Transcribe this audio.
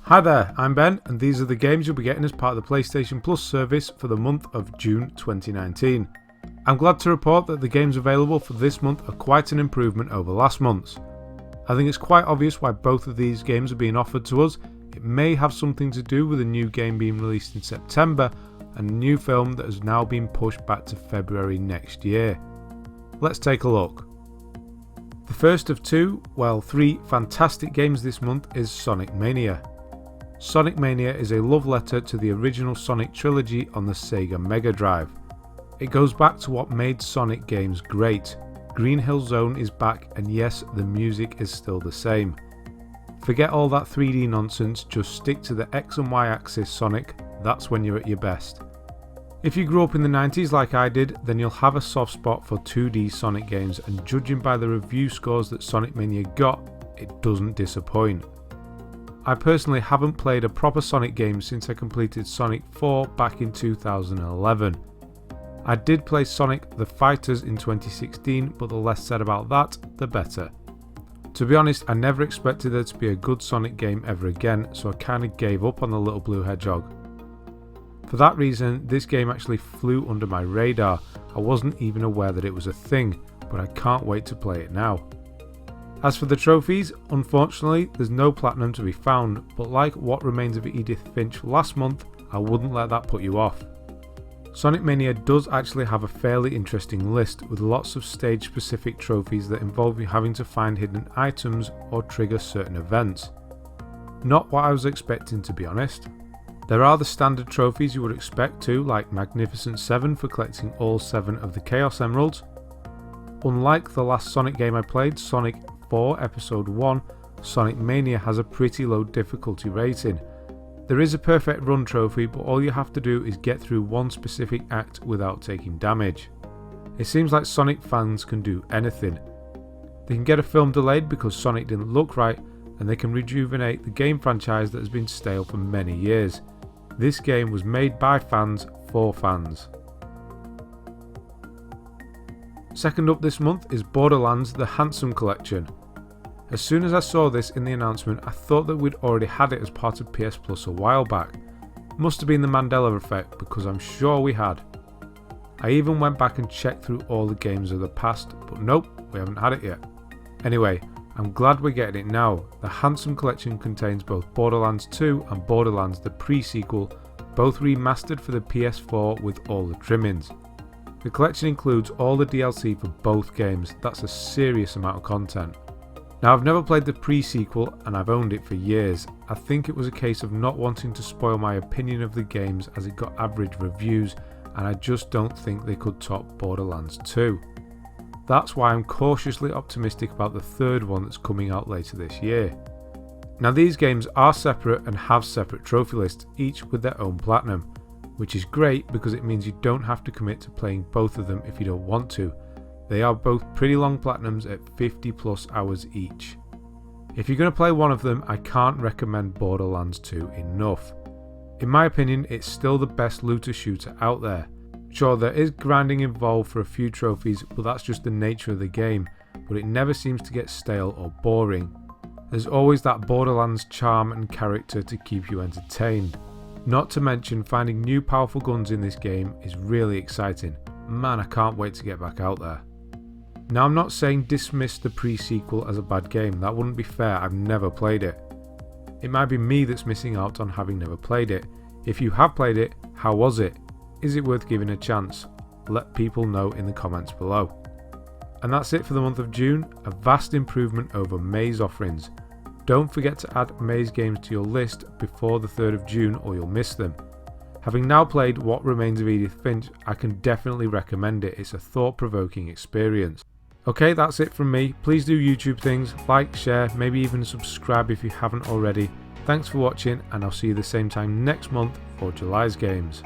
Hi there, I'm Ben, and these are the games you'll be getting as part of the PlayStation Plus service for the month of June 2019. I'm glad to report that the games available for this month are quite an improvement over last month's. I think it's quite obvious why both of these games are being offered to us. It may have something to do with a new game being released in September and a new film that has now been pushed back to February next year. Let's take a look. The first of three fantastic games this month is Sonic Mania. Sonic Mania is a love letter to the original Sonic trilogy on the Sega Mega Drive. It goes back to what made Sonic games great. Green Hill Zone is back, and yes, the music is still the same. Forget all that 3D nonsense, just stick to the X and Y axis Sonic, that's when you're at your best. If you grew up in the 90s like I did, then you'll have a soft spot for 2D Sonic games, and judging by the review scores that Sonic Mania got, it doesn't disappoint. I personally haven't played a proper Sonic game since I completed Sonic 4 back in 2011. I did play Sonic the Fighters in 2016, but the less said about that, the better. To be honest, I never expected there to be a good Sonic game ever again, so I kinda gave up on the little blue hedgehog. For that reason, this game actually flew under my radar. I wasn't even aware that it was a thing, but I can't wait to play it now. As for the trophies, unfortunately there's no platinum to be found, but like What Remains of Edith Finch last month, I wouldn't let that put you off. Sonic Mania does actually have a fairly interesting list with lots of stage specific trophies that involve you having to find hidden items or trigger certain events. Not what I was expecting, to be honest. There are the standard trophies you would expect too, like Magnificent 7 for collecting all 7 of the Chaos Emeralds. Unlike the last Sonic game I played, Sonic 4 Episode 1, Sonic Mania has a pretty low difficulty rating. There is a perfect run trophy, but all you have to do is get through one specific act without taking damage. It seems like Sonic fans can do anything. They can get a film delayed because Sonic didn't look right, and they can rejuvenate the game franchise that has been stale for many years. This game was made by fans for fans. Second up this month is Borderlands The Handsome Collection. As soon as I saw this in the announcement, I thought that we'd already had it as part of PS Plus a while back. Must have been the Mandela effect, because I'm sure we had. I even went back and checked through all the games of the past, but nope, we haven't had it yet. Anyway, I'm glad we're getting it now. The Handsome Collection contains both Borderlands 2 and Borderlands the pre-sequel, both remastered for the PS4 with all the trimmings. The collection includes all the DLC for both games. That's a serious amount of content. Now, I've never played the pre-sequel and I've owned it for years. I think it was a case of not wanting to spoil my opinion of the games as it got average reviews, and I just don't think they could top Borderlands 2. That's why I'm cautiously optimistic about the third one that's coming out later this year. Now, these games are separate and have separate trophy lists, each with their own platinum, which is great because it means you don't have to commit to playing both of them if you don't want to. They are both pretty long platinums at 50 plus hours each. If you're going to play one of them, I can't recommend Borderlands 2 enough. In my opinion, it's still the best looter shooter out there. Sure, there is grinding involved for a few trophies, but that's just the nature of the game, but it never seems to get stale or boring. There's always that Borderlands charm and character to keep you entertained. Not to mention, finding new powerful guns in this game is really exciting. Man, I can't wait to get back out there. Now, I'm not saying dismiss the pre-sequel as a bad game, that wouldn't be fair, I've never played it. It might be me that's missing out on having never played it. If you have played it, how was it? Is it worth giving a chance? Let people know in the comments below. And that's it for the month of June, a vast improvement over May's offerings. Don't forget to add May's games to your list before the 3rd of June or you'll miss them. Having now played What Remains of Edith Finch, I can definitely recommend it. It's a thought-provoking experience. Okay, that's it from me. Please do YouTube things, like, share, maybe even subscribe if you haven't already. Thanks for watching, and I'll see you the same time next month for July's games.